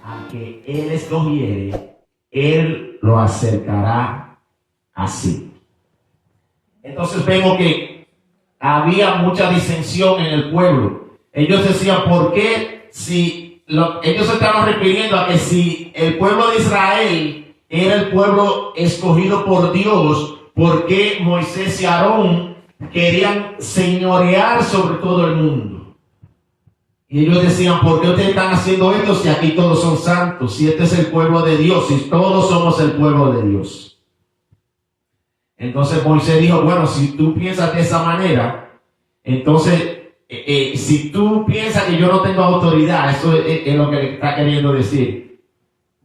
A que Él escogiere, Él lo acercará así. Entonces vemos que había mucha disensión en el pueblo. Ellos decían, ¿por qué ellos se estaban refiriendo a que si el pueblo de Israel era el pueblo escogido por Dios, ¿por qué Moisés y Aarón querían señorear sobre todo el mundo? Y ellos decían, ¿por qué ustedes están haciendo esto si aquí todos son santos? Si este es el pueblo de Dios, si todos somos el pueblo de Dios. Entonces Moisés dijo, bueno, si tú piensas de esa manera, entonces, si tú piensas que yo no tengo autoridad, eso es lo que le está queriendo decir.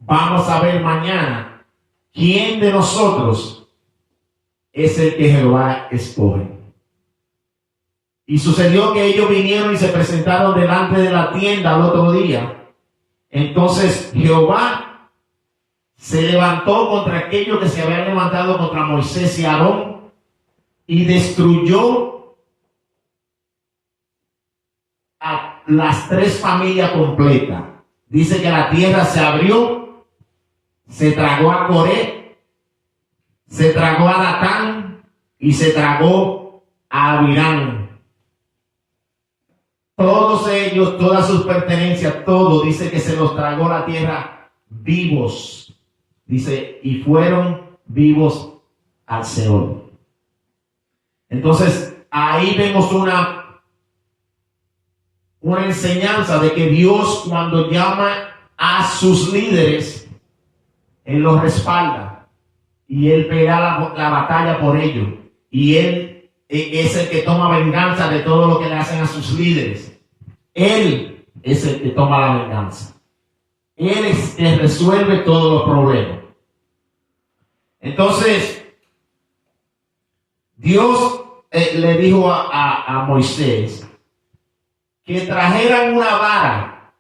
Vamos a ver mañana quién de nosotros es el que Jehová escoge. Y sucedió que ellos vinieron y se presentaron delante de la tienda al otro día. Entonces Jehová se levantó contra aquellos que se habían levantado contra Moisés y Aarón y destruyó a las tres familias completas. Dice que la tierra se abrió, se tragó a Coré, se tragó a Datán y se tragó a Abirán. Todos ellos, todas sus pertenencias, todo, dice que se los tragó la tierra vivos. Dice, y fueron vivos al Seol. Entonces, ahí vemos una enseñanza de que Dios, cuando llama a sus líderes, Él los respalda. Y Él pelea la batalla por ellos. Y Él es el que toma venganza de todo lo que le hacen a sus líderes. Él es el que toma la venganza. Él es el que resuelve todos los problemas. Entonces, Dios le dijo a Moisés que trajeran una vara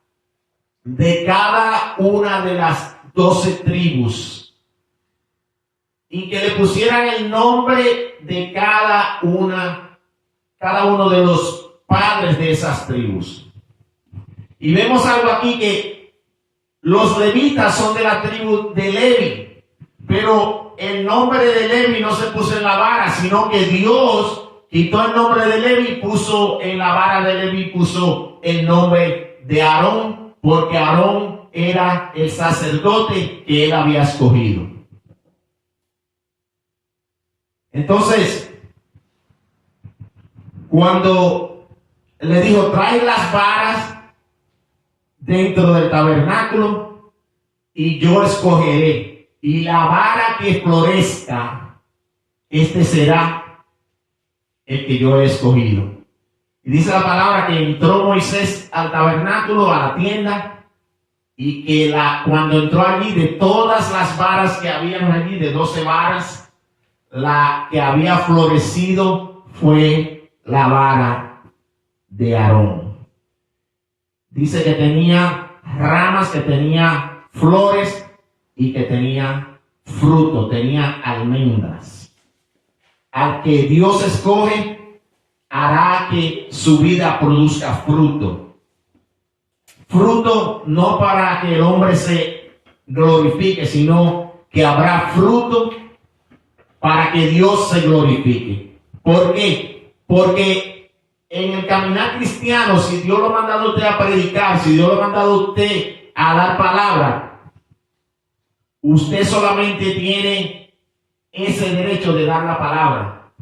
de cada una de las 12 tribus y que le pusieran el nombre de cada uno de los padres de esas tribus. Y vemos algo aquí, que los levitas son de la tribu de Levi, pero el nombre de Levi no se puso en la vara, sino que Dios quitó el nombre de Levi, puso en la vara de Levi, puso el nombre de Aarón, porque Aarón era el sacerdote que él había escogido. Entonces, cuando le dijo, trae las varas dentro del tabernáculo y yo escogeré. Y la vara que florezca, este será el que yo he escogido. Y dice la palabra que entró Moisés al tabernáculo, a la tienda, y que cuando entró allí, de todas las varas que habían allí, de 12 varas, la que había florecido fue la vara de Aarón. Dice que tenía ramas, que tenía flores, y que tenía fruto, tenía almendras. Al que Dios escoge, hará que su vida produzca fruto. Fruto no para que el hombre se glorifique, sino que habrá fruto para que Dios se glorifique. ¿Por qué? Porque en el caminar cristiano, si Dios lo ha mandado a usted a predicar, si Dios lo ha mandado a usted a dar palabra, usted solamente tiene ese derecho de dar la palabra.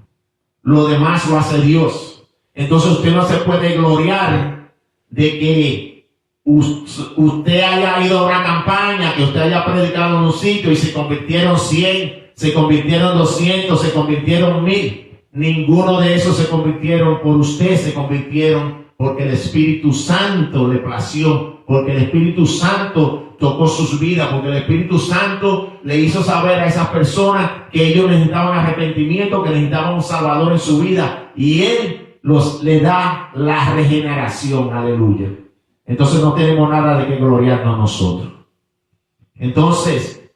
Lo demás lo hace Dios. Entonces usted no se puede gloriar de que usted haya ido a una campaña, que usted haya predicado en un sitio y se convirtieron 100, se convirtieron 200, se convirtieron 1000. Ninguno de esos se convirtieron por usted, se convirtieron porque el Espíritu Santo le plació, porque el Espíritu Santo tocó sus vidas, porque el Espíritu Santo le hizo saber a esas personas que ellos necesitaban arrepentimiento, que necesitaban un Salvador en su vida, y Él le da la regeneración. Aleluya. Entonces no tenemos nada de que gloriarnos nosotros. Entonces,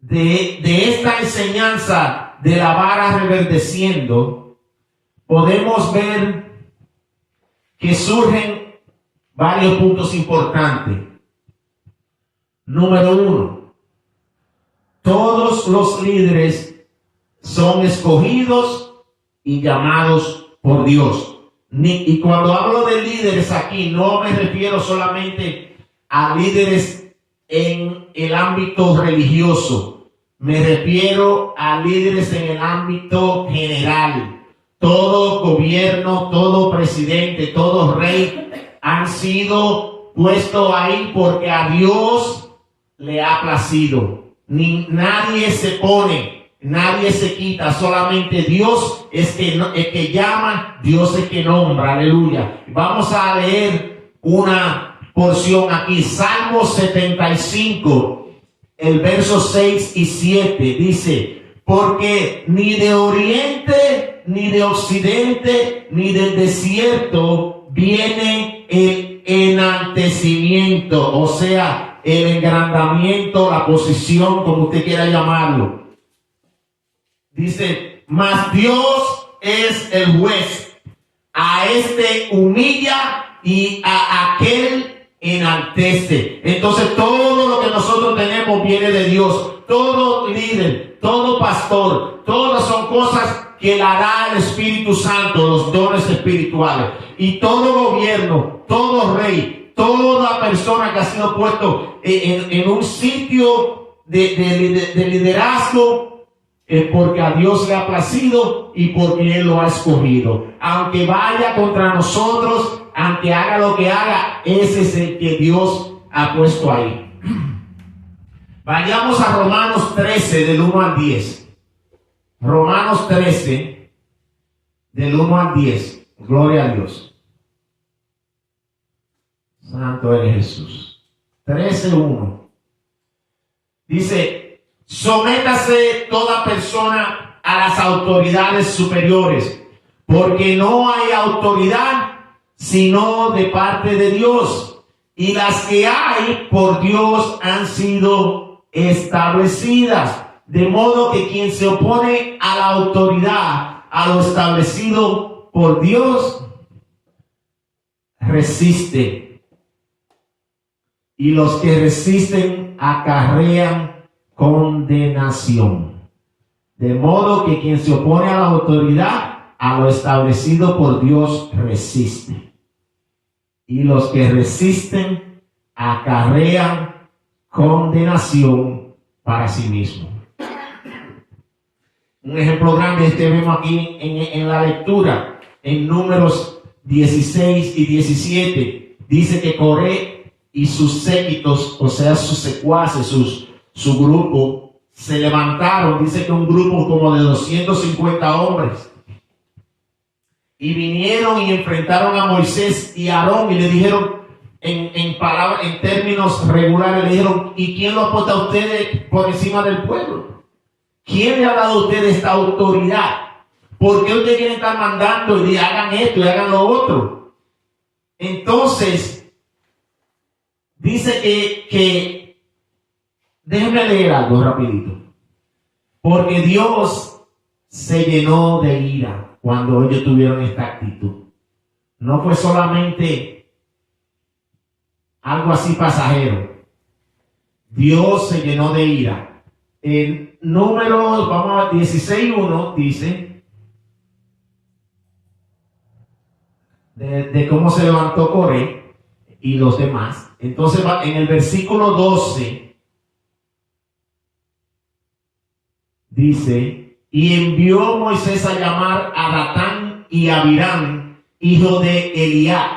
de esta enseñanza de la vara reverdeciendo, podemos ver que surgen varios puntos importantes. Número uno, todos los líderes son escogidos y llamados por Dios. Y cuando hablo de líderes aquí, no me refiero solamente a líderes en el ámbito religioso. Me refiero a líderes en el ámbito general. Todo gobierno, todo presidente, todo rey han sido puestos ahí porque a Dios le ha placido. Nadie se pone, nadie se quita, solamente Dios es que llama, Dios es que nombra, aleluya. Vamos a leer una porción aquí, Salmo 75, el verso 6 y 7, dice: porque ni de oriente, ni de occidente, ni del desierto viene el enaltecimiento, o sea, el engrandamiento, la posición, como usted quiera llamarlo. Dice, mas Dios es el juez, a este humilla y a aquel enaltece. Entonces todo lo que nosotros tenemos viene de Dios. Todo líder, todo pastor, todas son cosas que la da el Espíritu Santo, los dones espirituales. Y todo gobierno, todo rey, toda persona que ha sido puesto en un sitio de liderazgo, es porque a Dios le ha placido y porque Él lo ha escogido. Aunque vaya contra nosotros, aunque haga lo que haga, ese es el que Dios ha puesto ahí. Vayamos a Romanos 13, del 1 al 10. Romanos 13, del 1 al 10. Gloria a Dios. Santo eres Jesús. 13:1. Dice: sométase toda persona a las autoridades superiores, porque no hay autoridad sino de parte de Dios, y las que hay por Dios han sido establecidas. De modo que quien se opone a la autoridad, a lo establecido por Dios, resiste. Y los que resisten acarrean condenación. De modo que quien se opone a la autoridad, a lo establecido por Dios, resiste. Y los que resisten acarrean condenación para sí mismo. Un ejemplo grande este vemos aquí en la lectura, en Números 16 y 17. Dice que Coré y sus séquitos, o sea, sus secuaces, su grupo, se levantaron. Dice que un grupo como de 250 hombres. Y vinieron y enfrentaron a Moisés y a Aarón y le dijeron, en términos regulares, le dijeron: ¿y quién lo ha puesto a ustedes por encima del pueblo? ¿Quién le ha dado a ustedes esta autoridad? ¿Por qué ustedes quieren estar mandando y hagan esto y hagan lo otro? Entonces, dice que déjenme leer algo rapidito. Porque Dios se llenó de ira cuando ellos tuvieron esta actitud. No fue solamente algo así pasajero. Dios se llenó de ira. En Números, vamos a 16:1, dice de cómo se levantó Coré y los demás. Entonces en el versículo 12 dice: y envió Moisés a llamar a Datán y a Abiram, hijos de Eliab,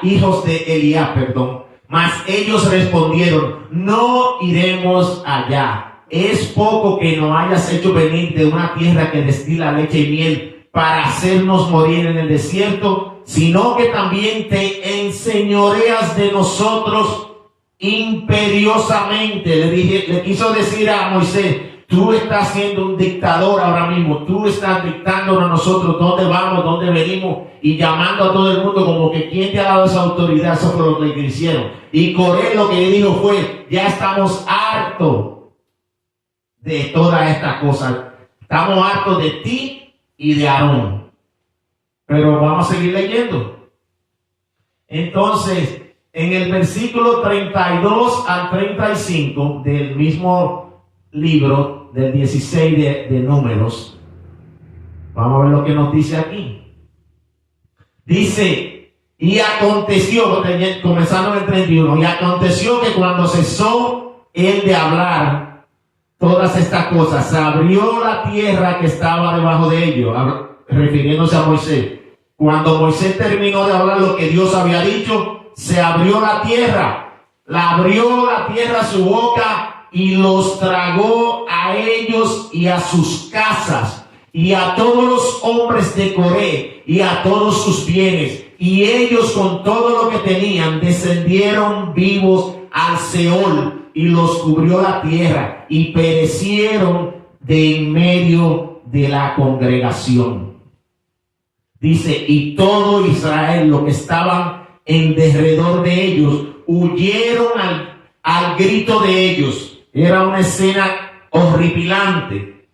mas ellos respondieron: no iremos allá. Es poco que nos hayas hecho venir de una tierra que destila leche y miel para hacernos morir en el desierto, sino que también te enseñoreas de nosotros imperiosamente. Le quiso decir a Moisés: tú estás siendo un dictador ahora mismo, tú estás dictándonos a nosotros dónde vamos, dónde venimos, y llamando a todo el mundo como que ¿quién te ha dado esa autoridad? Eso fue lo que hicieron. Y Coré lo que le dijo fue: ya estamos hartos de todas estas cosas. Estamos hartos de ti y de Aarón. Pero vamos a seguir leyendo. Entonces, en el versículo 32 al 35 del mismo libro, del 16 de Números, vamos a ver lo que nos dice aquí. Dice, y aconteció, comenzando en el 31, y aconteció que cuando cesó él de hablar todas estas cosas, se abrió la tierra que estaba debajo de ellos, refiriéndose a Moisés. Cuando Moisés terminó de hablar lo que Dios había dicho, se abrió la tierra, abrió la tierra su boca y los tragó a ellos y a sus casas y a todos los hombres de Coré y a todos sus bienes. Y ellos con todo lo que tenían descendieron vivos al Seol y los cubrió la tierra y perecieron de en medio de la congregación. Dice, y todo Israel, lo que estaban en derredor de ellos, huyeron al grito de ellos. Era una escena horripilante.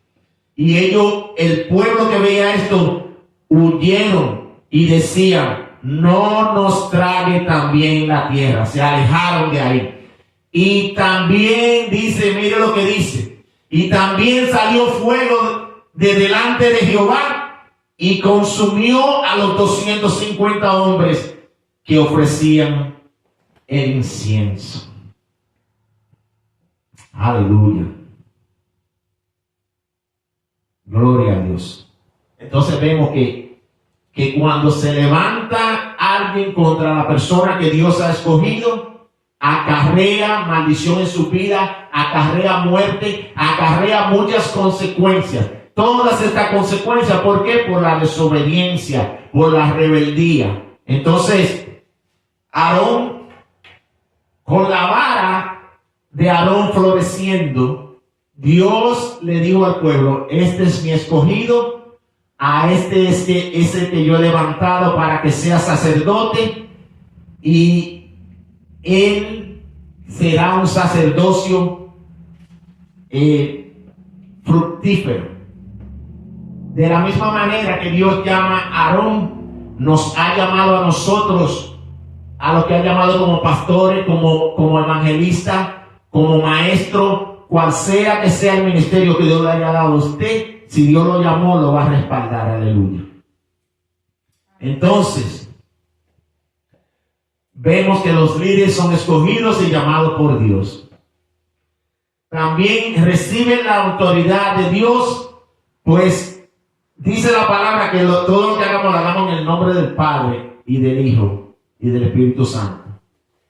Y ellos, el pueblo que veía esto, huyeron y decían, no nos trague también la tierra. Se alejaron de ahí. Y también dice, mire lo que dice, y también salió fuego de delante de Jehová y consumió a los 250 hombres que ofrecían el incienso. Aleluya. Gloria a Dios. Entonces vemos que cuando se levanta alguien contra la persona que Dios ha escogido, acarrea maldición en su vida, acarrea muerte, acarrea muchas consecuencias. Todas estas consecuencias, ¿por qué? Por la desobediencia, por la rebeldía. Entonces, Aarón, con la vara de Aarón floreciendo, Dios le dijo al pueblo, este es mi escogido, a este es el que yo he levantado para que sea sacerdote, y él será un sacerdocio fructífero. De la misma manera que Dios llama a Aarón, nos ha llamado a nosotros, a los que ha llamado como pastores, como evangelistas, como maestro, cual sea que sea el ministerio que Dios le haya dado a usted, si Dios lo llamó, lo va a respaldar. Aleluya. Entonces, vemos que los líderes son escogidos y llamados por Dios. También reciben la autoridad de Dios, pues dice la palabra que todo lo que hagamos lo hagamos en el nombre del Padre y del Hijo y del Espíritu Santo.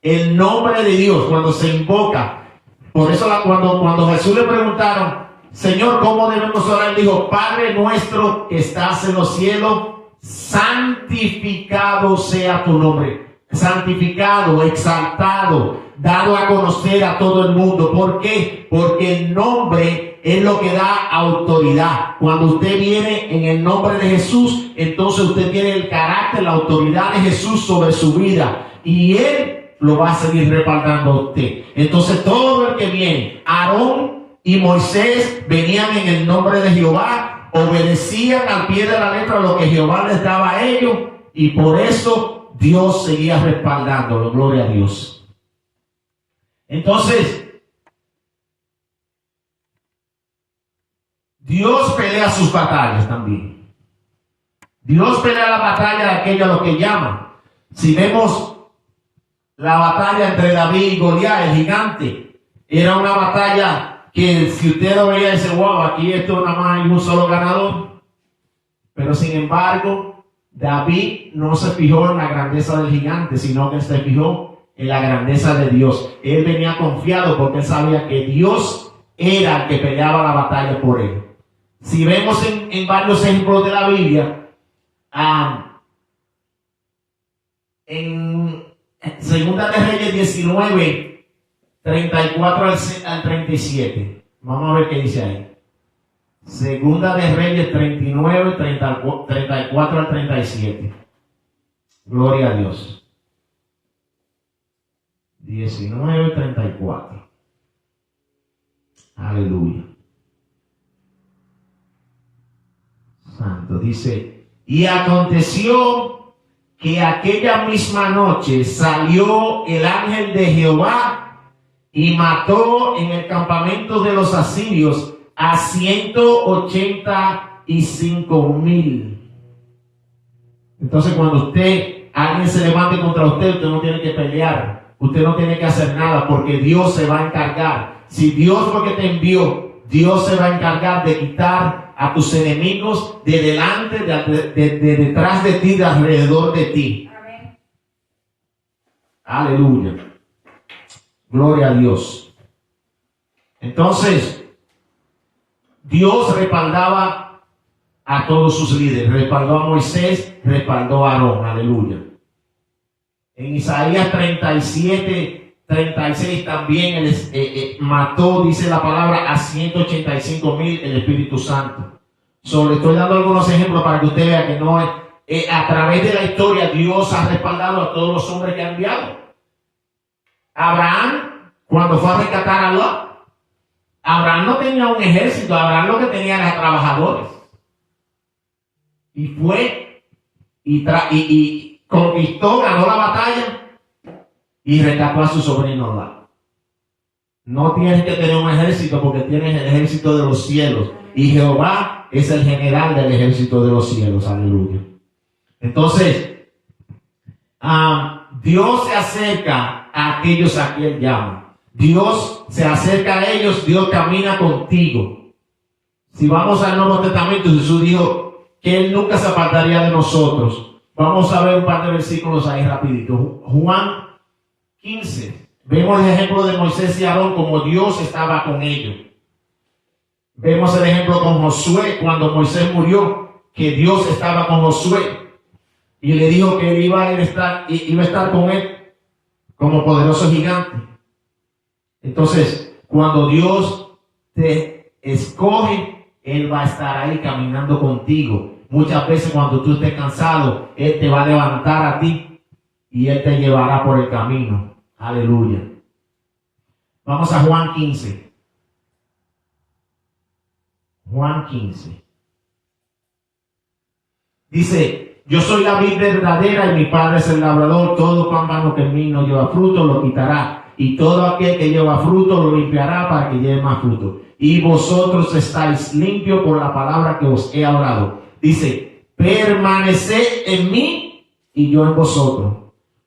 El nombre de Dios, cuando se invoca. Por eso cuando Jesús le preguntaron, Señor, ¿cómo debemos orar? Él dijo, Padre nuestro que estás en los cielos, santificado sea tu nombre. Santificado, exaltado, dado a conocer a todo el mundo. ¿Por qué? Porque el nombre es lo que da autoridad. Cuando usted viene en el nombre de Jesús, entonces usted tiene el carácter, la autoridad de Jesús sobre su vida. Y Él lo va a seguir respaldando a usted. Entonces todo el que viene, Aarón y Moisés venían en el nombre de Jehová, obedecían al pie de la letra lo que Jehová les daba a ellos, y por eso Dios seguía respaldándolo. Gloria a Dios. Entonces, Dios pelea sus batallas también. Dios pelea la batalla de aquellos a los que llaman. Si vemos la batalla entre David y Goliat, el gigante, era una batalla que si usted lo veía, dice, wow, aquí esto nada más hay un solo ganador. Pero sin embargo, David no se fijó en la grandeza del gigante, sino que se fijó en la grandeza de Dios. Él venía confiado porque él sabía que Dios era el que peleaba la batalla por él. Si vemos en varios ejemplos de la Biblia, en Segunda de Reyes 19, 34 al 37. Vamos a ver qué dice ahí. Segunda de Reyes 39, 34 al 37. Gloria a Dios. 19, 34. Aleluya. Santo. Dice, y aconteció que aquella misma noche salió el ángel de Jehová y mató en el campamento de los asirios a 185,000. Entonces, cuando alguien se levante contra usted, usted no tiene que pelear, usted no tiene que hacer nada, porque Dios se va a encargar. Si Dios fue que te envió, Dios se va a encargar de quitar a tus enemigos de delante, de detrás de ti, de alrededor de ti. Amén. Aleluya. Gloria a Dios. Entonces, Dios respaldaba a todos sus líderes. Respaldó a Moisés, respaldó a Aarón. Aleluya. En Isaías 37:36 también mató, dice la palabra, a 185,000 el Espíritu Santo. Le estoy dando algunos ejemplos para que usted vea que no es, a través de la historia Dios ha respaldado a todos los hombres que ha enviado. Abraham, cuando fue a rescatar a Lot, Abraham no tenía un ejército, Abraham lo que tenía era trabajadores. Y fue y conquistó, ganó la batalla y rescató a su sobrino Lot. No tienes que tener un ejército porque tienes el ejército de los cielos. Y Jehová es el general del ejército de los cielos. Aleluya. Entonces, Dios se acerca a aquellos a quien llama. Dios se acerca a ellos, Dios camina contigo. Si vamos al Nuevo Testamento, Jesús dijo que Él nunca se apartaría de nosotros. Vamos a ver un par de versículos ahí rapidito. Juan 15. Vemos el ejemplo de Moisés y Aarón como Dios estaba con ellos. Vemos el ejemplo con Josué cuando Moisés murió, que Dios estaba con Josué y le dijo que él iba a estar con él como poderoso gigante. Entonces, cuando Dios te escoge, Él va a estar ahí caminando contigo. Muchas veces cuando tú estés cansado, Él te va a levantar a ti y Él te llevará por el camino. Aleluya. Vamos a Juan 15. Juan 15. Dice, yo soy la vid verdadera y mi Padre es el labrador. Todo pámpano que en mí no lleva fruto lo quitará. Y todo aquel que lleva fruto lo limpiará para que lleve más fruto. Y vosotros estáis limpios por la palabra que os he hablado. Dice, permaneced en mí y yo en vosotros.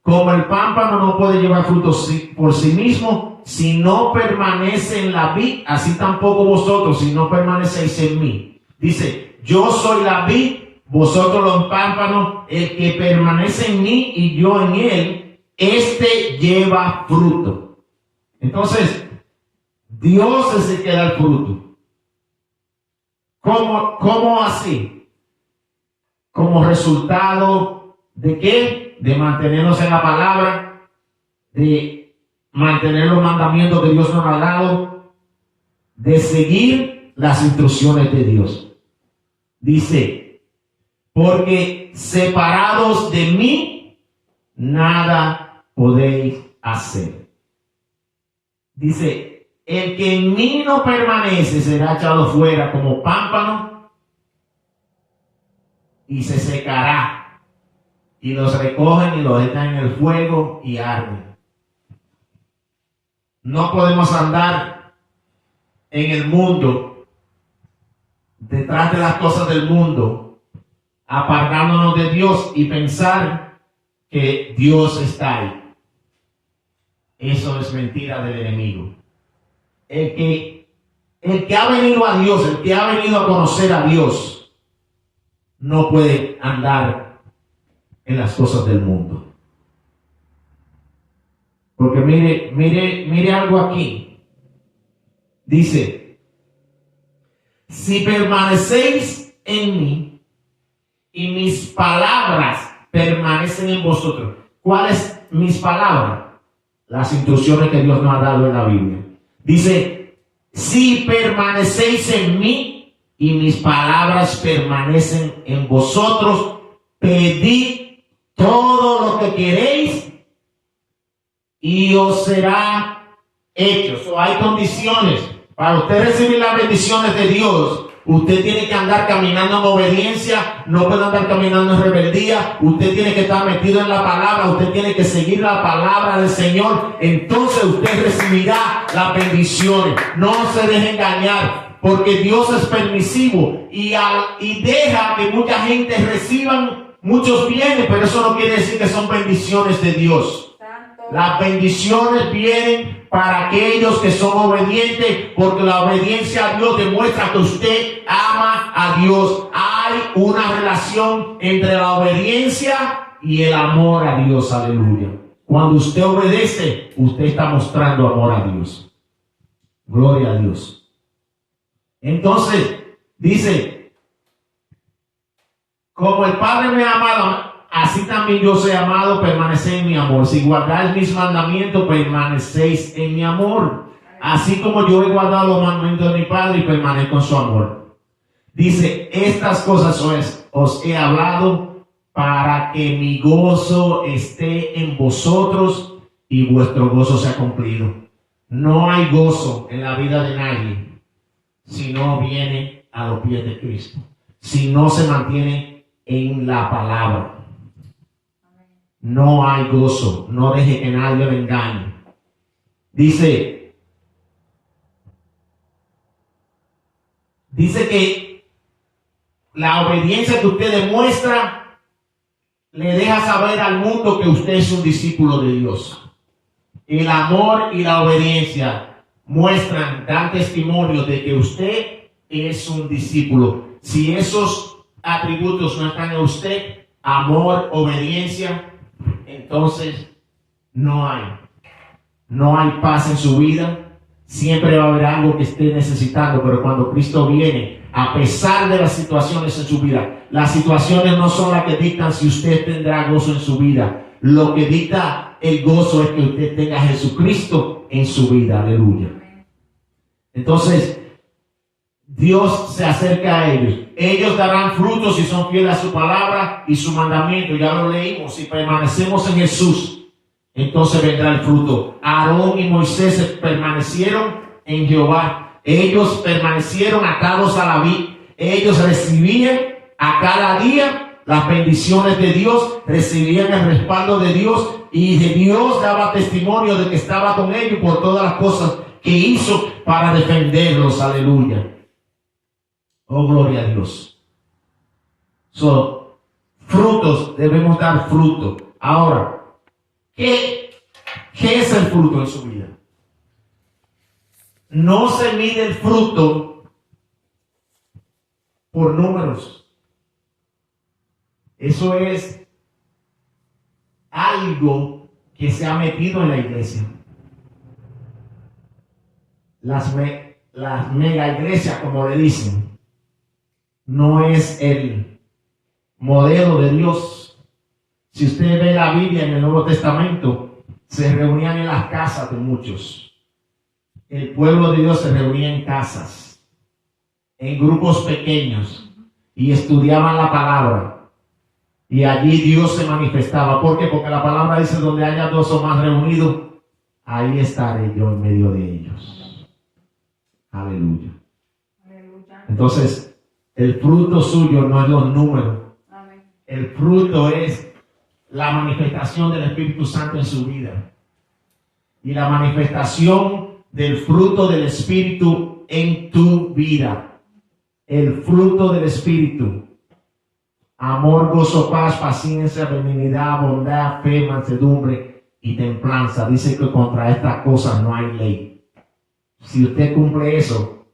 Como el pámpano no puede llevar fruto por sí mismo, si no permanece en la vid, así tampoco vosotros, si no permanecéis en mí. Dice, yo soy la vid, vosotros los pámpanos, el que permanece en mí y yo en él, este lleva fruto. Entonces, Dios es el que da el fruto. ¿Cómo así? Como resultado de ¿qué? De mantenernos en la palabra, de mantener los mandamientos que Dios nos ha dado, de seguir las instrucciones de Dios. Dice, porque separados de mí, nada podéis hacer. Dice, el que en mí no permanece será echado fuera como pámpano y se secará. Y los recogen y los echan en el fuego y arden. No podemos andar en el mundo, detrás de las cosas del mundo, apartándonos de Dios y pensar que Dios está ahí. Eso es mentira del enemigo. El que ha venido a Dios, el que ha venido a conocer a Dios, no puede andar en las cosas del mundo. Porque mire algo aquí. Dice, si permanecéis en mí y mis palabras permanecen en vosotros. ¿Cuáles mis palabras? Las instrucciones que Dios nos ha dado en la Biblia. Dice, si permanecéis en mí y mis palabras permanecen en vosotros, pedid todo lo que queréis y os será hecho. Hay condiciones para usted recibir las bendiciones de Dios. Usted tiene que andar caminando en obediencia, no puede andar caminando en rebeldía. Usted tiene que estar metido en la palabra, usted tiene que seguir la palabra del Señor. Entonces usted recibirá las bendiciones. No se deje engañar, porque Dios es permisivo y deja que mucha gente reciban muchos bienes, pero eso no quiere decir que son bendiciones de Dios. Las bendiciones vienen para aquellos que son obedientes, porque la obediencia a Dios demuestra que usted ama a Dios. Hay una relación entre la obediencia y el amor a Dios. Aleluya. Cuando usted obedece, usted está mostrando amor a Dios. Gloria a Dios. Entonces, dice, como el Padre me ha amado, así también yo soy amado, permaneced en mi amor. Si guardáis mis mandamientos, permanecéis en mi amor. Así como yo he guardado los mandamientos de mi Padre y permanezco en su amor. Dice, estas cosas os he hablado para que mi gozo esté en vosotros y vuestro gozo sea cumplido. No hay gozo en la vida de nadie si no viene a los pies de Cristo, si no se mantiene en la palabra. No hay gozo. No deje que nadie le engañe. Dice que la obediencia que usted demuestra le deja saber al mundo que usted es un discípulo de Dios. El amor y la obediencia dan testimonio de que usted es un discípulo. Si esos atributos no están en usted, amor, obediencia, entonces no hay paz en su vida. Siempre va a haber algo que esté necesitando, pero cuando Cristo viene, a pesar de las situaciones en su vida, las situaciones no son las que dictan si usted tendrá gozo en su vida. Lo que dicta el gozo es que usted tenga a Jesucristo en su vida. Aleluya. Entonces, Dios se acerca a ellos. Ellos darán frutos si son fieles a su palabra y su mandamiento. Ya lo leímos. Si permanecemos en Jesús, entonces vendrá el fruto. Aarón y Moisés permanecieron en Jehová. Ellos permanecieron atados a la vid. Ellos recibían a cada día las bendiciones de Dios, recibían el respaldo de Dios, y de Dios daba testimonio de que estaba con ellos por todas las cosas que hizo para defenderlos. Aleluya. Oh, gloria a Dios. Frutos, debemos dar fruto. Ahora, ¿qué es el fruto en su vida? No se mide el fruto por números. Eso es algo que se ha metido en la iglesia. Las mega iglesias, como le dicen, no es el modelo de Dios. Si usted ve la Biblia en el Nuevo Testamento, se reunían en las casas de muchos. El pueblo de Dios se reunía en casas, en grupos pequeños, y estudiaban la palabra. Y allí Dios se manifestaba. ¿Por qué? Porque la palabra dice: donde haya dos o más reunidos, ahí estaré yo en medio de ellos. Aleluya. Entonces, el fruto suyo no es los números. Amén. El fruto es la manifestación del Espíritu Santo en su vida. Y la manifestación del fruto del Espíritu en tu vida. El fruto del Espíritu. Amor, gozo, paz, paciencia, benignidad, bondad, fe, mansedumbre y templanza. Dice que contra estas cosas no hay ley. Si usted cumple eso,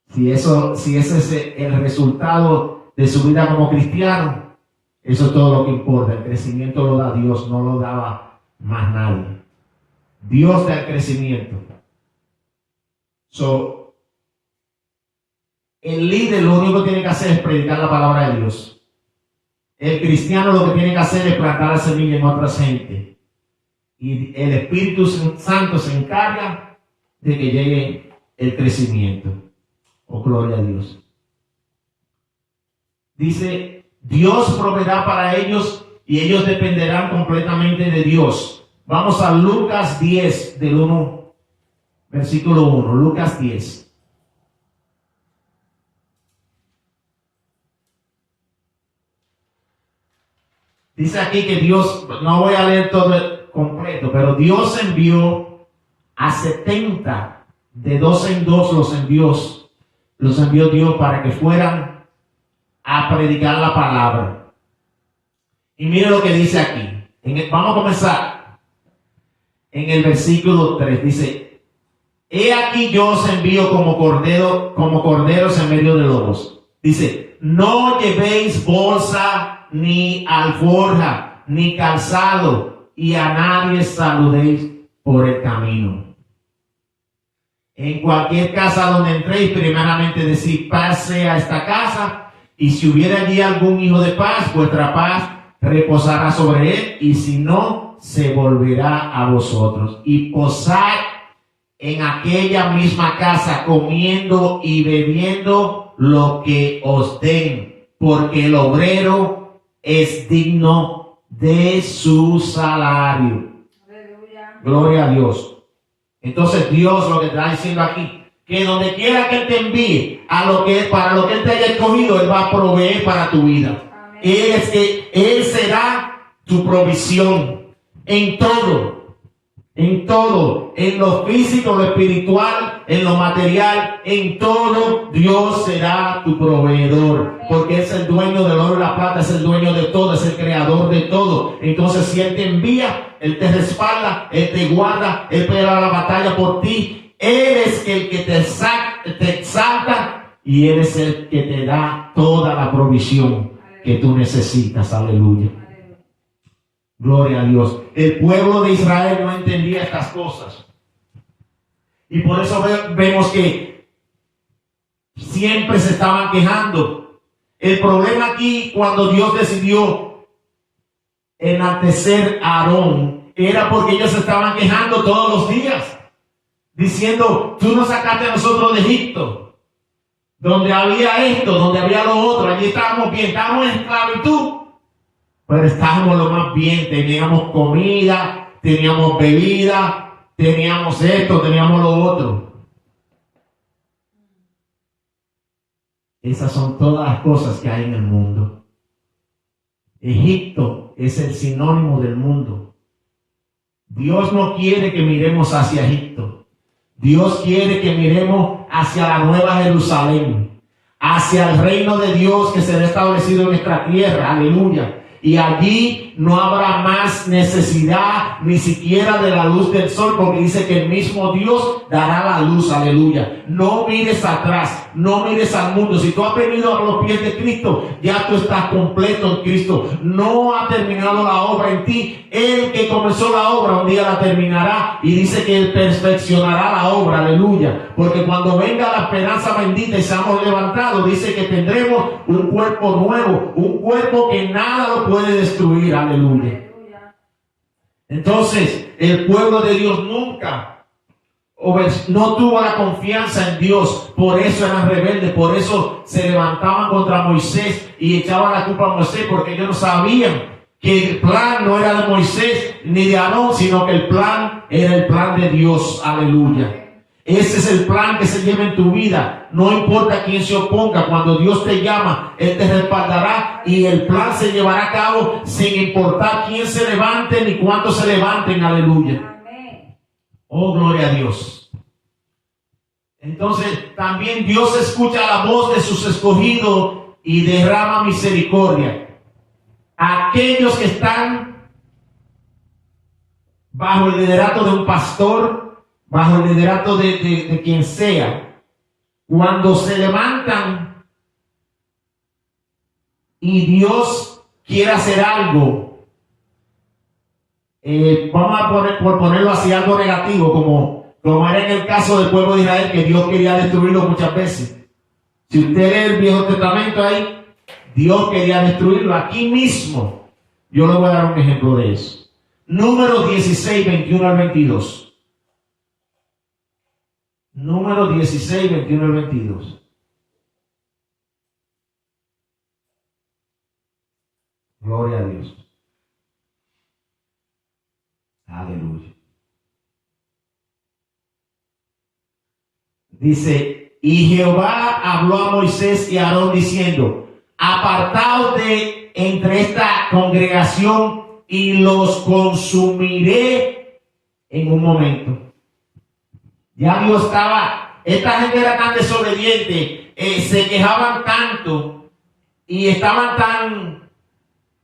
si ese es el resultado de su vida como cristiano, eso es todo lo que importa. El crecimiento lo da Dios, no lo daba más nadie. Dios da el crecimiento. El líder lo único que tiene que hacer es predicar la palabra de Dios. El cristiano lo que tiene que hacer es plantar la semilla en otra gente. Y el Espíritu Santo se encarga de que llegue el crecimiento. Oh, gloria a Dios. Dice, Dios proveerá para ellos y ellos dependerán completamente de Dios. Vamos a Lucas 10, del 1, versículo 1. Lucas 10. Dice aquí que Dios, no voy a leer todo completo, pero Dios envió a 70, de 2 en 2 los envió Dios para que fueran a predicar la palabra. Y mire lo que dice aquí. Vamos a comenzar en el versículo 3. Dice: he aquí yo os envío como corderos en medio de lobos. Dice: no llevéis bolsa, ni alforja, ni calzado, y a nadie saludéis por el camino. En cualquier casa donde entréis, primeramente decid: pase a esta casa, y si hubiera allí algún hijo de paz, vuestra paz reposará sobre él, y si no, se volverá a vosotros. Y posad en aquella misma casa, comiendo y bebiendo lo que os den, porque el obrero es digno de su salario. Aleluya. Gloria a Dios. Entonces Dios lo que está diciendo aquí, que donde quiera que Él te envíe, para lo que Él te haya escogido, Él va a proveer para tu vida. Él será tu provisión en todo, en lo físico, lo espiritual, en lo material, en todo. Dios será tu proveedor, porque es el dueño del oro y la plata, es el dueño de todo, es el creador de todo. Entonces, si Él te envía, Él te respalda, Él te guarda, Él pelea la batalla por ti. Él es el que te exalta, y Él es el que te da toda la provisión que tú necesitas. Aleluya. Gloria a Dios. El pueblo de Israel no entendía estas cosas, y por eso vemos que siempre se estaban quejando. El problema aquí, cuando Dios decidió enaltecer a Aarón, era porque ellos se estaban quejando todos los días, diciendo: tú nos sacaste a nosotros de Egipto, donde había esto, donde había lo otro, allí estábamos bien, estábamos en esclavitud, pero estábamos lo más bien, teníamos comida, teníamos bebida, teníamos esto, teníamos lo otro. Esas son todas las cosas que hay en el mundo. Egipto es el sinónimo del mundo. Dios no quiere que miremos hacia Egipto. Dios quiere que miremos hacia la nueva Jerusalén, hacia el reino de Dios que será establecido en nuestra tierra. Aleluya. Y allí no habrá más necesidad ni siquiera de la luz del sol, porque dice que el mismo Dios dará la luz. Aleluya. No mires atrás, no mires al mundo. Si tú has venido a los pies de Cristo, ya tú estás completo en Cristo. No ha terminado la obra en ti. El que comenzó la obra un día la terminará, y dice que Él perfeccionará la obra. Aleluya. Porque cuando venga la esperanza bendita y seamos levantados, dice que tendremos un cuerpo nuevo, un cuerpo que nada lo puede destruir. Aleluya. Entonces, el pueblo de Dios nunca no tuvo la confianza en Dios, por eso eran rebeldes, por eso se levantaban contra Moisés y echaban la culpa a Moisés, porque ellos no sabían que el plan no era de Moisés ni de Aarón, sino que el plan era el plan de Dios. Aleluya. Ese es el plan que se lleva en tu vida. No importa quién se oponga, cuando Dios te llama, Él te respaldará, y el plan se llevará a cabo sin importar quién se levante ni cuántos se levanten. Aleluya. Amén. Oh, gloria a Dios. Entonces, también Dios escucha la voz de sus escogidos y derrama misericordia. Aquellos que están bajo el liderato de un pastor, bajo el liderato de quien sea, cuando se levantan y Dios quiere hacer algo, vamos a por ponerlo así, algo negativo, como era en el caso del pueblo de Israel, que Dios quería destruirlo muchas veces. Si usted lee el Viejo Testamento ahí, Dios quería destruirlo. Aquí mismo yo le voy a dar un ejemplo de eso. Números 16, 21 al 22. Números 16, 21 al 22. Gloria a Dios. Aleluya. Dice: y Jehová habló a Moisés y a Aarón diciendo: apartaos de entre esta congregación y los consumiré en un momento. Ya Dios estaba, esta gente era tan desobediente, se quejaban tanto y estaban tan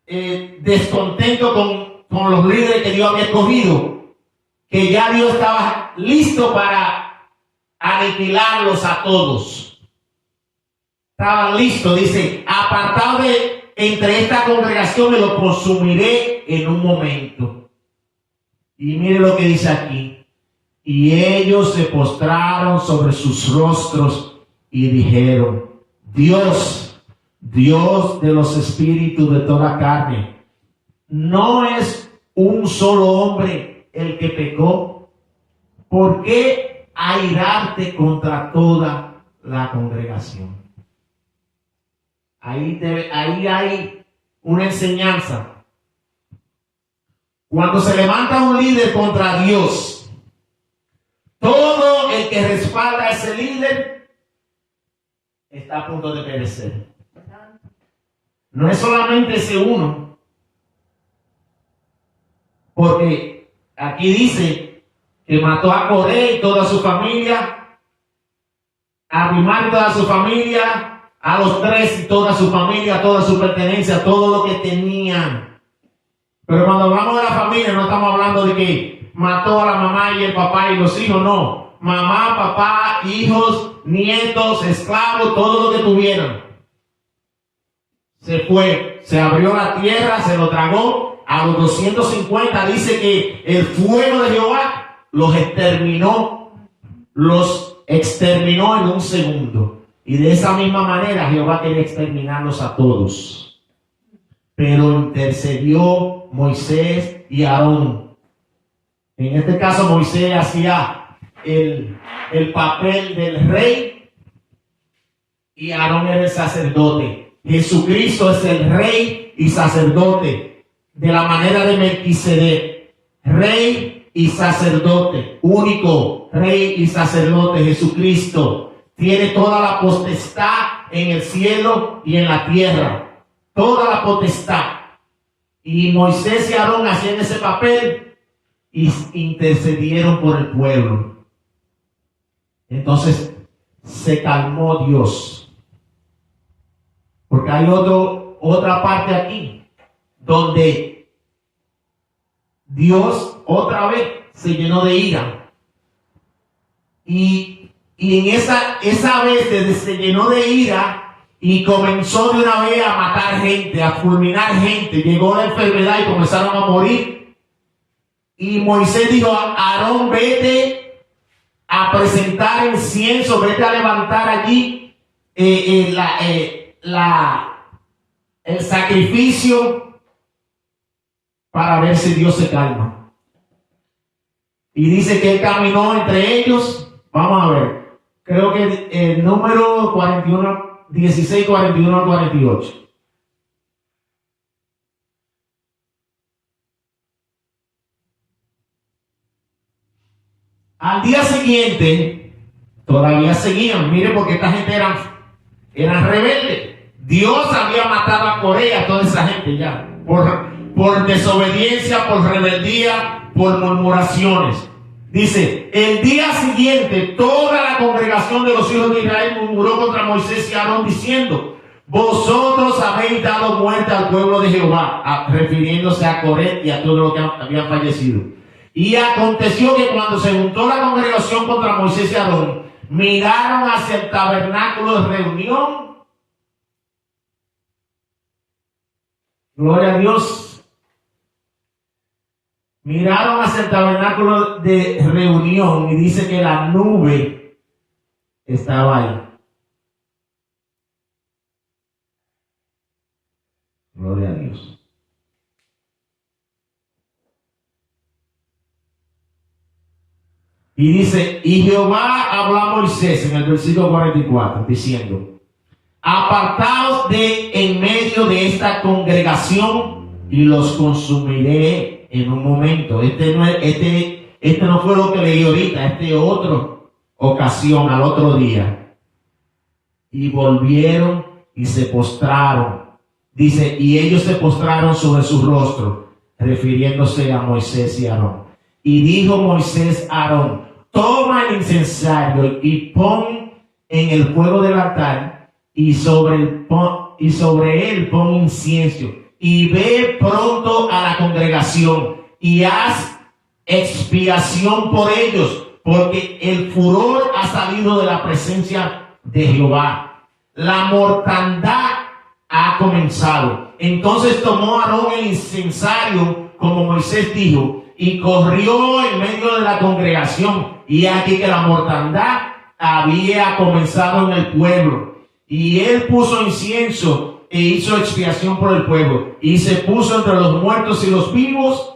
descontentos con los líderes que Dios había escogido, que ya Dios estaba listo para aniquilarlos a todos. Estaban listos, dice, apartados de entre esta congregación y los consumiré en un momento. Y mire lo que dice aquí. Y ellos se postraron sobre sus rostros y dijeron: Dios, Dios de los espíritus de toda carne, ¿no es un solo hombre el que pecó? ¿Por qué airarte contra toda la congregación? Ahí hay una enseñanza. Cuando se levanta un líder contra Dios, todo el que respalda a ese líder está a punto de perecer. No es solamente ese uno, porque aquí dice que mató a Coré y toda su familia, a Abimán y toda su familia, a los tres y toda su familia, toda su pertenencia, todo lo que tenían. Pero cuando hablamos de la familia, no estamos hablando de que mató a la mamá y el papá y los hijos, no. Mamá, papá, hijos, nietos, esclavos, todo lo que tuvieron. Se fue, se abrió la tierra, se lo tragó. A los 250 dice que el fuego de Jehová los exterminó en un segundo. Y de esa misma manera Jehová quería exterminarlos a todos. Pero intercedió Moisés y Aarón. En este caso Moisés hacía el papel del rey y Aarón era el sacerdote. Jesucristo es el rey y sacerdote de la manera de Melquisedec. Rey y sacerdote, único rey y sacerdote, Jesucristo. Tiene toda la potestad en el cielo y en la tierra. Toda la potestad. Y Moisés y Aarón hacían ese papel y intercedieron por el pueblo. Entonces se calmó Dios. Porque hay otra parte aquí donde Dios otra vez se llenó de ira. Y en esa vez se llenó de ira y comenzó de una vez a matar gente, a fulminar gente. Llegó la enfermedad y comenzaron a morir. Y Moisés dijo: Aarón, vete a presentar incienso, vete a levantar allí el sacrificio para ver si Dios se calma. Y dice que él caminó entre ellos. Vamos a ver. Creo que el número 41, 16, 41 al 48. Al día siguiente, todavía seguían. Mire, porque esta gente eran rebeldes. Dios había matado a Coré, a toda esa gente ya. Por desobediencia, por rebeldía, por murmuraciones. Dice: el día siguiente toda la congregación de los hijos de Israel murmuró contra Moisés y Aarón diciendo: vosotros habéis dado muerte al pueblo de Jehová, refiriéndose a Coré y a todo lo que habían fallecido. Y aconteció que cuando se juntó la congregación contra Moisés y Aarón, miraron hacia el tabernáculo de reunión. Gloria a Dios. Miraron hacia el tabernáculo de reunión y dice que la nube estaba ahí. Gloria a Dios. Y dice: y Jehová habló a Moisés en el versículo 44 diciendo: apartaos de en medio de esta congregación y los consumiré en un momento. Este no fue lo que leí ahorita, otra ocasión, al otro día. Y volvieron y se postraron. Dice, y ellos se postraron sobre su rostro, refiriéndose a Moisés y Aarón. Y dijo Moisés a Aarón, toma el incensario y pon en el fuego del altar, y sobre él pon incienso, y ve pronto a la congregación, y haz expiación por ellos, porque el furor ha salido de la presencia de Jehová. La mortandad ha comenzado. Entonces tomó Aarón el incensario, como Moisés dijo, y corrió en medio de la congregación. Y aquí que la mortandad había comenzado en el pueblo. Y él puso incienso e hizo expiación por el pueblo. Y se puso entre los muertos y los vivos,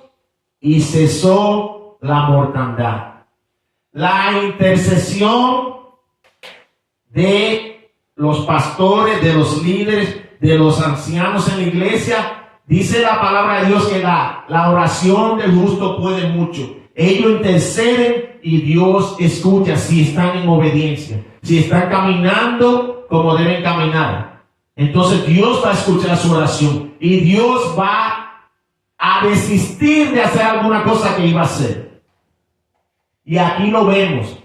y cesó la mortandad. La intercesión de los pastores, de los líderes, de los ancianos en la iglesia, dice la palabra de Dios que la oración del justo puede mucho. Ellos interceden y Dios escucha si están en obediencia, si están caminando como deben caminar. Entonces Dios va a escuchar su oración y Dios va a desistir de hacer alguna cosa que iba a hacer. Y aquí lo vemos.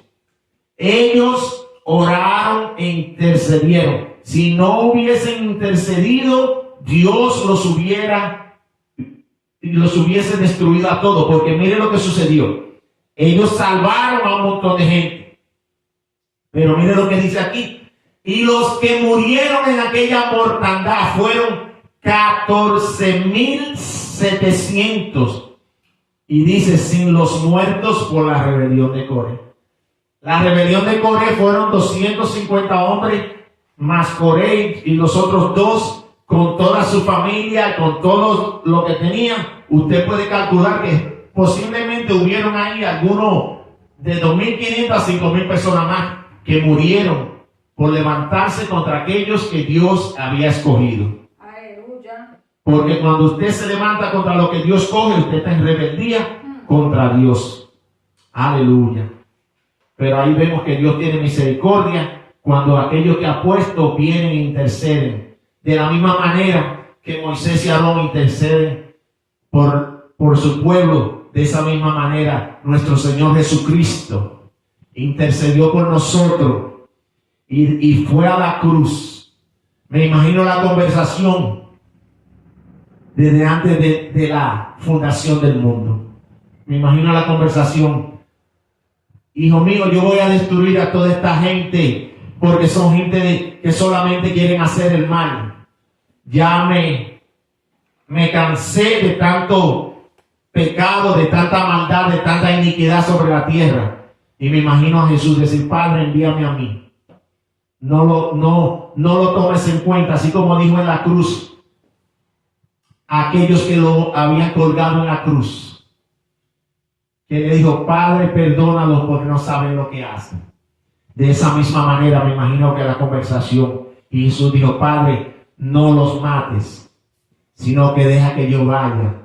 Ellos oraron e intercedieron. Si no hubiesen intercedido, Dios los hubiese destruido a todos. Porque mire lo que sucedió. Ellos salvaron a un montón de gente. Pero mire lo que dice aquí. Y los que murieron en aquella mortandad fueron 14,700. Y dice, sin los muertos por la rebelión de Coré. La rebelión de Coré fueron 250 hombres, más Coré y los otros dos, con toda su familia, con todo lo que tenían. Usted puede calcular que posiblemente hubieron ahí algunos de 2,500 a 5,000 personas más que murieron por levantarse contra aquellos que Dios había escogido. Aleluya. Porque cuando usted se levanta contra lo que Dios coge, usted está en rebeldía contra Dios. Aleluya. Pero ahí vemos que Dios tiene misericordia cuando aquellos que ha puesto vienen e interceden. De la misma manera que Moisés y Aarón interceden por su pueblo, de esa misma manera nuestro Señor Jesucristo intercedió por nosotros y fue a la cruz. Me imagino la conversación desde antes de la fundación del mundo. Me imagino la conversación. Hijo mío, yo voy a destruir a toda esta gente porque son gente que solamente quieren hacer el mal. Ya me cansé de tanto pecado, de tanta maldad, de tanta iniquidad sobre la tierra. Y me imagino a Jesús decir, Padre, envíame a mí. No lo tomes en cuenta, así como dijo en la cruz a aquellos que lo habían colgado en la cruz. Que le dijo, Padre, perdónalos porque no saben lo que hacen. De esa misma manera me imagino que la conversación. Y Jesús dijo, Padre, no los mates, sino que deja que yo vaya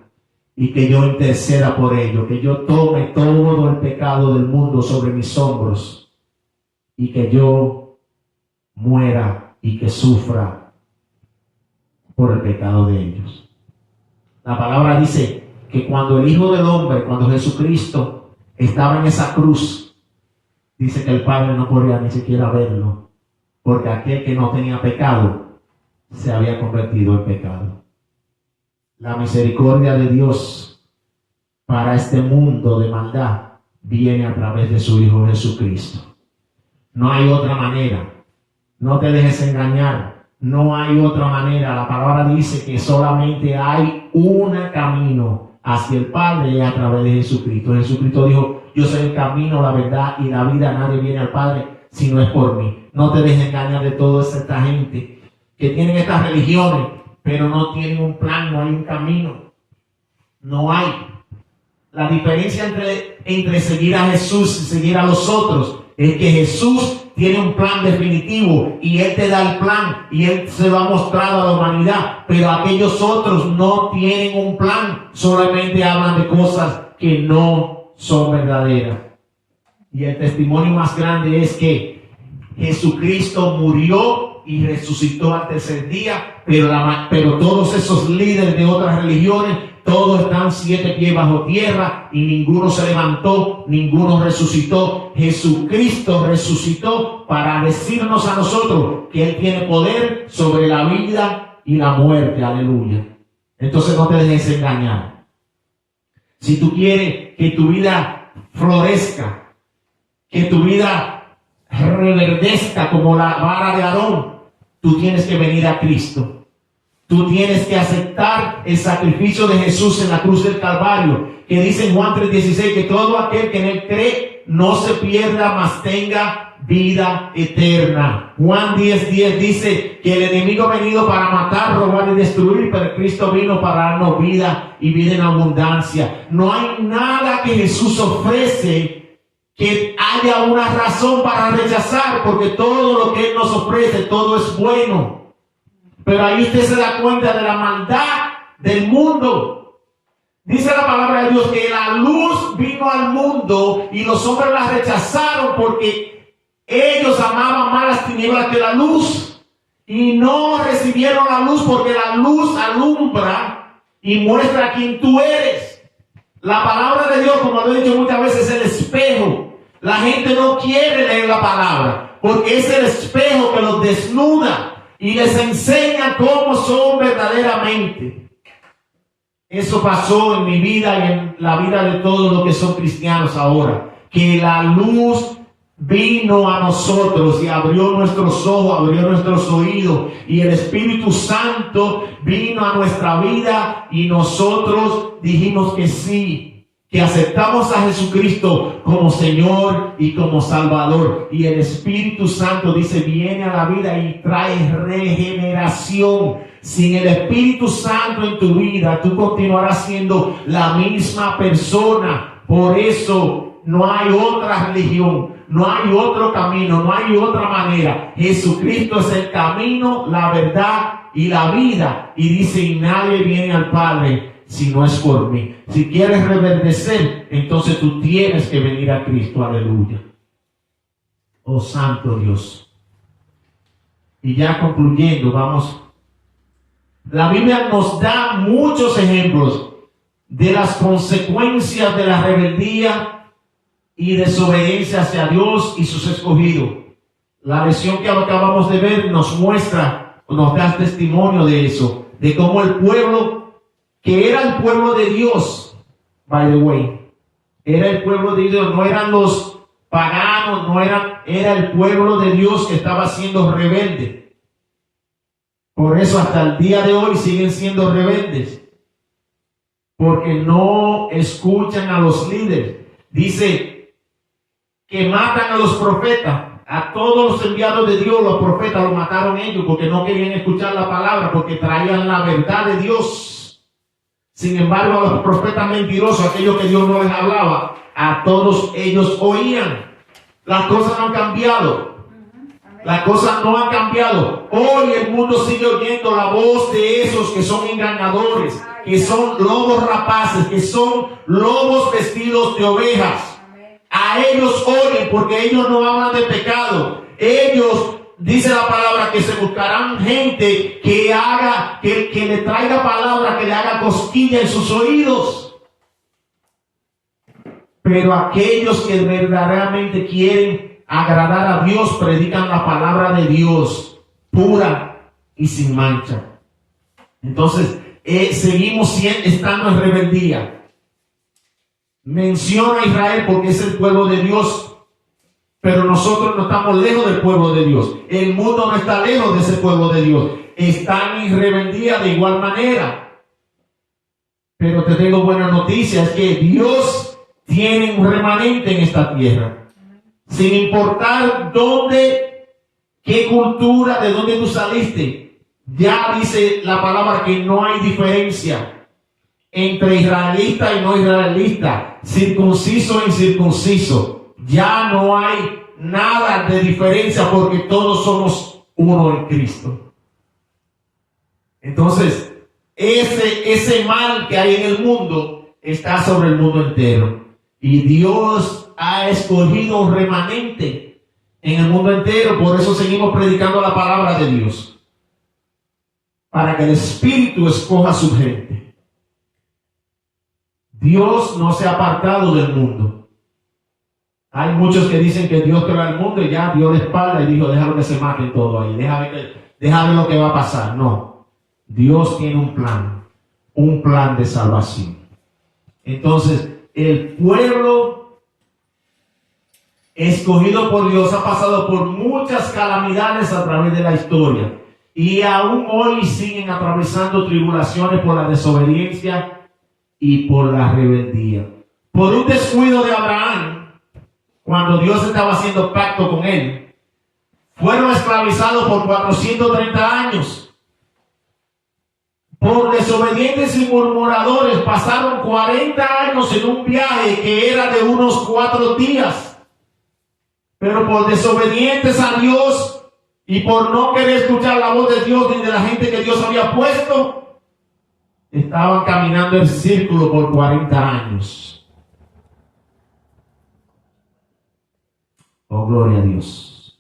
y que yo interceda por ellos, que yo tome todo el pecado del mundo sobre mis hombros y que yo muera y que sufra por el pecado de ellos. La palabra dice que cuando el Hijo del Hombre, cuando Jesucristo estaba en esa cruz, dice que el Padre no podía ni siquiera verlo, porque aquel que no tenía pecado se había convertido en pecado. La misericordia de Dios para este mundo de maldad viene a través de su Hijo Jesucristo. No hay otra manera. No te dejes engañar. No hay otra manera. La palabra dice que solamente hay un camino hacia el Padre y a través de Jesucristo. Jesucristo dijo, yo soy el camino, la verdad y la vida. Nadie viene al Padre si no es por mí. No te dejes engañar de toda esta gente que tienen estas religiones, pero no tienen un plan, no hay un camino. No hay. La diferencia entre seguir a Jesús y seguir a los otros es que Jesús tiene un plan definitivo y Él te da el plan y Él se lo ha mostrado a la humanidad, pero aquellos otros no tienen un plan, solamente hablan de cosas que no son verdaderas. Y el testimonio más grande es que Jesucristo murió y resucitó al tercer día, pero todos esos líderes de otras religiones, todos están 7 pies bajo tierra y ninguno se levantó, ninguno resucitó. Jesucristo resucitó para decirnos a nosotros que Él tiene poder sobre la vida y la muerte. Aleluya. Entonces no te dejes engañar. Si tú quieres que tu vida florezca, que tu vida reverdezca como la vara de Aarón, tú tienes que venir a Cristo. Tú tienes que aceptar el sacrificio de Jesús en la cruz del Calvario, que dice en Juan 3:16 que todo aquel que en Él cree no se pierda, mas tenga vida eterna. Juan 10:10 dice que el enemigo ha venido para matar, robar y destruir, pero Cristo vino para darnos vida y vida en abundancia. No hay nada que Jesús ofrece que haya una razón para rechazar, porque todo lo que Él nos ofrece, todo es bueno. Pero ahí usted se da cuenta de la maldad del mundo. Dice la palabra de Dios que la luz vino al mundo y los hombres la rechazaron porque ellos amaban más las tinieblas que la luz. Y no recibieron la luz porque la luz alumbra y muestra quién tú eres. La palabra de Dios, como lo he dicho muchas veces, es el espejo. La gente no quiere leer la palabra porque es el espejo que los desnuda y les enseña cómo son verdaderamente. Eso pasó en mi vida y en la vida de todos los que son cristianos ahora. Que la luz vino a nosotros y abrió nuestros ojos, abrió nuestros oídos. Y el Espíritu Santo vino a nuestra vida y nosotros dijimos que sí. Que aceptamos a Jesucristo como Señor y como Salvador. Y el Espíritu Santo dice, viene a la vida y trae regeneración. Sin el Espíritu Santo en tu vida, tú continuarás siendo la misma persona. Por eso no hay otra religión, no hay otro camino, no hay otra manera. Jesucristo es el camino, la verdad y la vida. Y dice, y nadie viene al Padre si no es por mí. Si quieres reverdecer, entonces tú tienes que venir a Cristo. Aleluya. Oh Santo Dios. Y ya concluyendo, vamos. La Biblia nos da muchos ejemplos de las consecuencias de la rebeldía y desobediencia hacia Dios y sus escogidos. La lección que acabamos de ver nos muestra, nos da testimonio de eso, de cómo el pueblo que era el pueblo de Dios, by the way, era el pueblo de Dios, no eran los paganos, era el pueblo de Dios que estaba siendo rebelde. Por eso hasta el día de hoy siguen siendo rebeldes, porque no escuchan a los líderes. Dice que matan a los profetas, a todos los enviados de Dios, los profetas los mataron ellos, porque no querían escuchar la palabra, porque traían la verdad de Dios. Sin embargo, a los profetas mentirosos, aquellos que Dios no les hablaba, a todos ellos oían. Las cosas no han cambiado. Las cosas no han cambiado. Hoy el mundo sigue oyendo la voz de esos que son engañadores, que son lobos rapaces, que son lobos vestidos de ovejas. A ellos oyen porque ellos no hablan de pecado. Ellos, dice la palabra, que se buscarán gente que haga, que le traiga palabra, que le haga cosquilla en sus oídos. Pero aquellos que verdaderamente quieren agradar a Dios, predican la palabra de Dios, pura y sin mancha. Entonces, seguimos estando en rebeldía. Menciona a Israel porque es el pueblo de Dios. Pero nosotros no estamos lejos del pueblo de Dios. El mundo no está lejos de ese pueblo de Dios. Están en rebeldía de igual manera. Pero te tengo buena noticia, es que Dios tiene un remanente en esta tierra. Sin importar dónde, qué cultura, de dónde tú saliste. Ya dice la palabra que no hay diferencia entre israelita y no israelita, circunciso e incircunciso. Ya no hay nada de diferencia porque todos somos uno en Cristo. Entonces, ese mal que hay en el mundo está sobre el mundo entero. Y Dios ha escogido un remanente en el mundo entero. Por eso seguimos predicando la palabra de Dios, para que el Espíritu escoja a su gente. Dios no se ha apartado del mundo. Hay muchos que dicen que Dios creó el mundo y ya dio la espalda y dijo, déjalo que se maten todo ahí, déjame lo que va a pasar. No, Dios tiene un plan de salvación. Entonces, el pueblo escogido por Dios ha pasado por muchas calamidades a través de la historia. Y aún hoy siguen atravesando tribulaciones por la desobediencia y por la rebeldía. Por un descuido de Abraham, cuando Dios estaba haciendo pacto con él, fueron esclavizados por 430 años. Por desobedientes y murmuradores pasaron 40 años en un viaje que era de unos 4 días. Pero por desobedientes a Dios y por no querer escuchar la voz de Dios ni de la gente que Dios había puesto, estaban caminando en círculo por 40 años. Oh, gloria a Dios.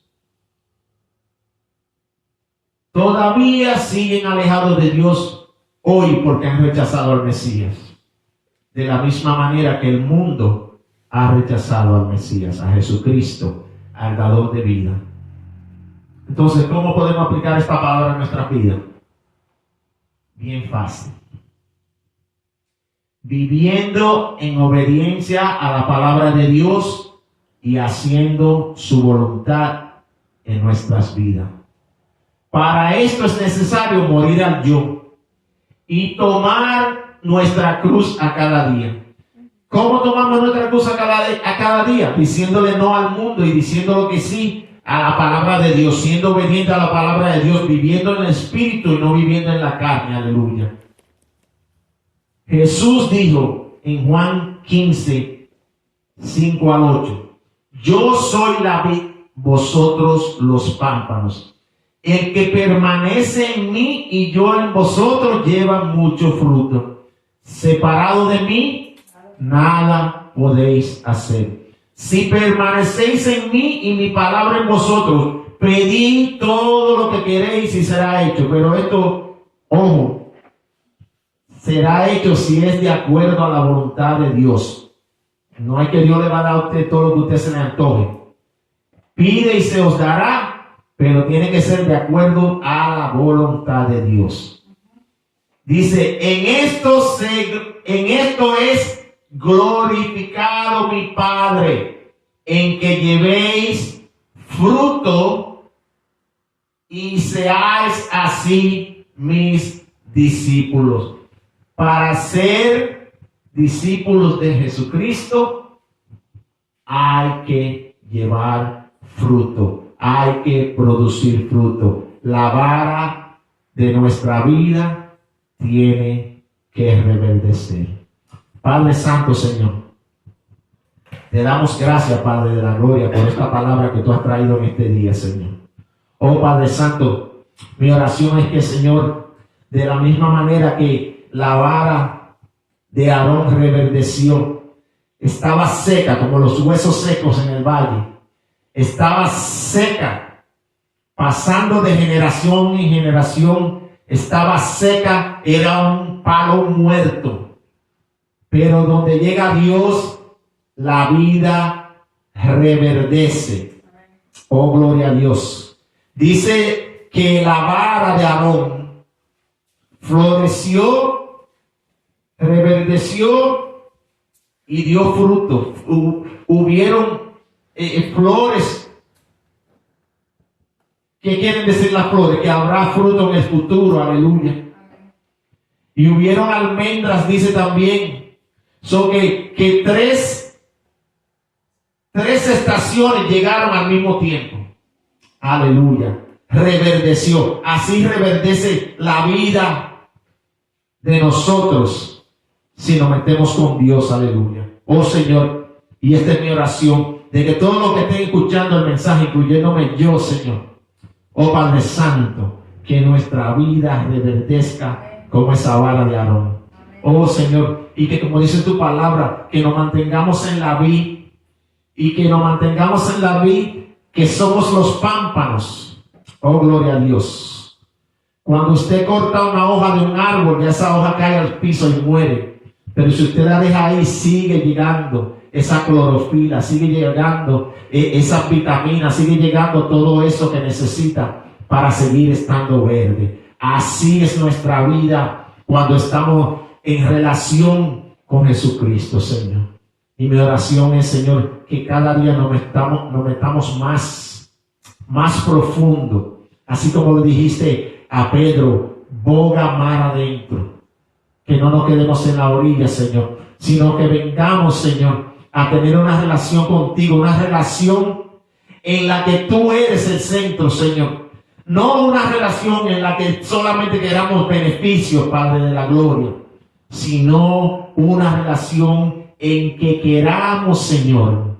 Todavía siguen alejados de Dios hoy porque han rechazado al Mesías. De la misma manera que el mundo ha rechazado al Mesías, a Jesucristo, al dador de vida. Entonces, ¿cómo podemos aplicar esta palabra en nuestra vida? Bien fácil. Viviendo en obediencia a la palabra de Dios y haciendo su voluntad en nuestras vidas. Para esto es necesario morir al yo y tomar nuestra cruz a cada día. ¿Cómo tomamos nuestra cruz a cada día? Diciéndole no al mundo y diciéndole que sí a la palabra de Dios, siendo obediente a la palabra de Dios, viviendo en el Espíritu y no viviendo en la carne. Aleluya. Jesús dijo en Juan 15, 5 al 8, yo soy la vid, vosotros los pámpanos. El que permanece en mí y yo en vosotros lleva mucho fruto. Separado de mí, nada podéis hacer. Si permanecéis en mí y mi palabra en vosotros, pedid todo lo que queréis y será hecho. Pero esto, ojo, será hecho si es de acuerdo a la voluntad de Dios. No es que Dios le va a dar a usted todo lo que usted se le antoje. Pide y se os dará, pero tiene que ser de acuerdo a la voluntad de Dios. Dice, en esto es glorificado mi Padre, en que llevéis fruto y seáis así mis discípulos. Para ser discípulos de Jesucristo hay que llevar fruto, hay que producir fruto. La vara de nuestra vida tiene que reverdecer. Padre Santo, Señor, te damos gracias, Padre de la gloria, por esta palabra que tú has traído en este día, Señor. Oh Padre Santo, mi oración es que, Señor, de la misma manera que la vara de Aarón reverdeció, estaba seca como los huesos secos en el valle, estaba seca, pasando de generación en generación, estaba seca, era un palo muerto. Pero donde llega Dios, la vida reverdece. Oh, gloria a Dios. Dice que la vara de Aarón floreció, reverdeció y dio fruto. Hubieron flores. ¿Qué quieren decir las flores? Que habrá fruto en el futuro. Aleluya. Y hubieron almendras, dice también. So que tres estaciones llegaron al mismo tiempo. Aleluya. Reverdeció. Así reverdece la vida de nosotros si nos metemos con Dios. Aleluya. Oh Señor, y esta es mi oración, de que todos los que estén escuchando el mensaje, incluyéndome yo, Señor, oh Padre Santo, que nuestra vida reverdezca como esa vara de Aarón. Oh Señor, y que como dice tu palabra, que nos mantengamos en la vid, y que nos mantengamos en la vid que somos los pámpanos. Oh, gloria a Dios. Cuando usted corta una hoja de un árbol, ya esa hoja cae al piso y muere. Pero si usted la deja ahí, sigue llegando esa clorofila, sigue llegando esas vitaminas, sigue llegando todo eso que necesita para seguir estando verde. Así es nuestra vida cuando estamos en relación con Jesucristo, Señor. Y mi oración es, Señor, que cada día nos metamos más profundo. Así como le dijiste a Pedro, boga mar adentro. Que no nos quedemos en la orilla, Señor, sino que vengamos, Señor, a tener una relación contigo, una relación en la que tú eres el centro, Señor. No una relación en la que solamente queramos beneficios, Padre de la gloria, sino una relación en que queramos, Señor,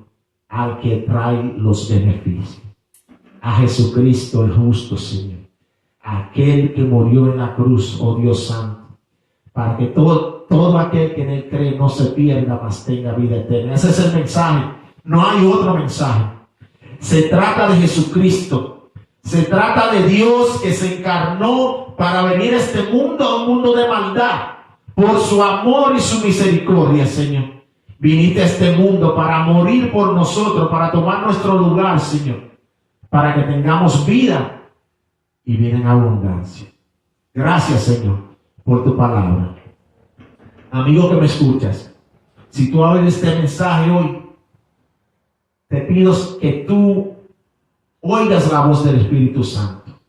al que trae los beneficios. A Jesucristo el justo, Señor. Aquel que murió en la cruz, oh Dios santo, para que todo aquel que en él cree no se pierda, mas tenga vida eterna. Ese es el mensaje. No hay otro mensaje. Se trata de Jesucristo. Se trata de Dios que se encarnó para venir a este mundo, a un mundo de maldad. Por su amor y su misericordia, Señor. Viniste a este mundo para morir por nosotros, para tomar nuestro lugar, Señor. Para que tengamos vida y vida en abundancia. Gracias, Señor, por tu palabra. Amigo que me escuchas, si tú oyes este mensaje hoy, te pido que tú oigas la voz del Espíritu Santo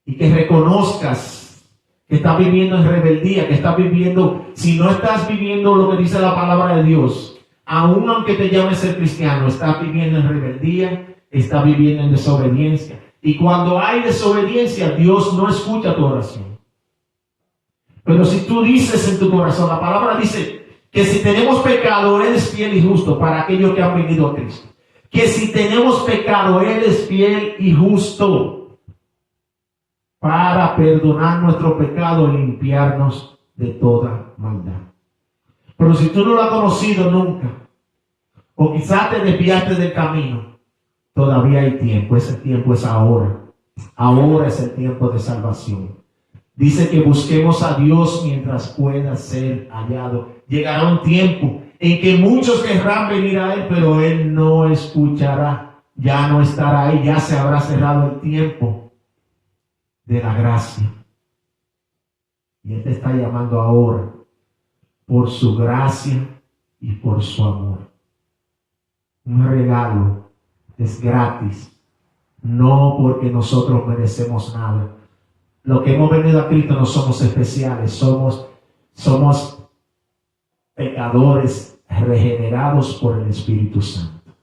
y que reconozcas que estás viviendo en rebeldía, que estás viviendo, si no estás viviendo lo que dice la palabra de Dios, aun aunque te llames ser cristiano, estás viviendo en rebeldía, estás viviendo en desobediencia. Y cuando hay desobediencia, Dios no escucha tu oración. Pero si tú dices en tu corazón, la palabra dice que si tenemos pecado, Él es fiel y justo para aquellos que han venido a Cristo. Que si tenemos pecado, Él es fiel y justo para perdonar nuestro pecado y limpiarnos de toda maldad. Pero si tú no lo has conocido nunca, o quizás te desviaste del camino, todavía hay tiempo. Ese tiempo es ahora. Ahora es el tiempo de salvación. Dice que busquemos a Dios mientras pueda ser hallado. Llegará un tiempo en que muchos querrán venir a Él, pero Él no escuchará. Ya no estará ahí, ya se habrá cerrado el tiempo de la gracia. Y Él te está llamando ahora por su gracia y por su amor. Un regalo es gratis, no porque nosotros merecemos nada. Lo que hemos venido a Cristo no somos especiales, somos pecadores regenerados por el Espíritu Santo.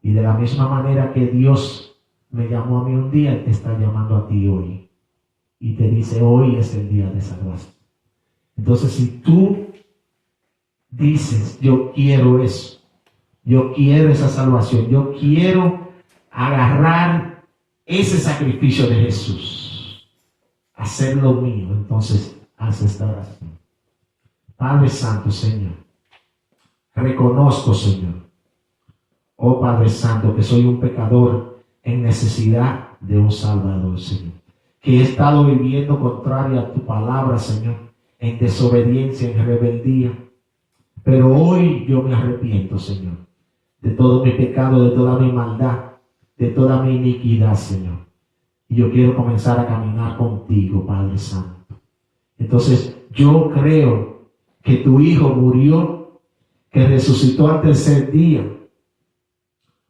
Y de la misma manera que Dios me llamó a mí un día, Él te está llamando a ti hoy. Y te dice, hoy es el día de salvación. Entonces, si tú dices, yo quiero eso, yo quiero esa salvación, yo quiero agarrar ese sacrificio de Jesús, hacerlo mío, entonces haz esta oración. Padre Santo, Señor, reconozco, Señor, oh Padre Santo, que soy un pecador en necesidad de un Salvador, Señor, que he estado viviendo contrario a tu palabra, Señor, en desobediencia, en rebeldía, pero hoy yo me arrepiento, Señor, de todo mi pecado, de toda mi maldad, de toda mi iniquidad, Señor. Y yo quiero comenzar a caminar contigo, Padre Santo. Entonces, yo creo que tu Hijo murió, que resucitó al tercer día.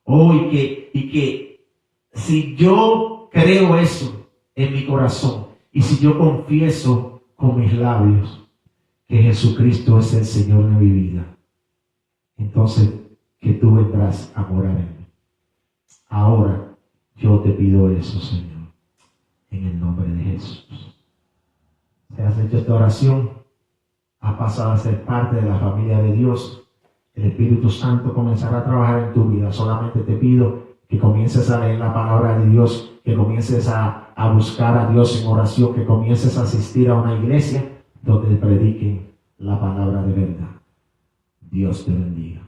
Oh, y que si yo creo eso en mi corazón, y si yo confieso con mis labios que Jesucristo es el Señor de mi vida, entonces que tú vendrás a morar en mí. Ahora yo te pido eso, Señor, en el nombre de Jesús. Si has hecho esta oración, has pasado a ser parte de la familia de Dios. El Espíritu Santo comenzará a trabajar en tu vida. Solamente te pido que comiences a leer la palabra de Dios, que comiences a buscar a Dios en oración, que comiences a asistir a una iglesia donde prediquen la palabra de verdad. Dios te bendiga.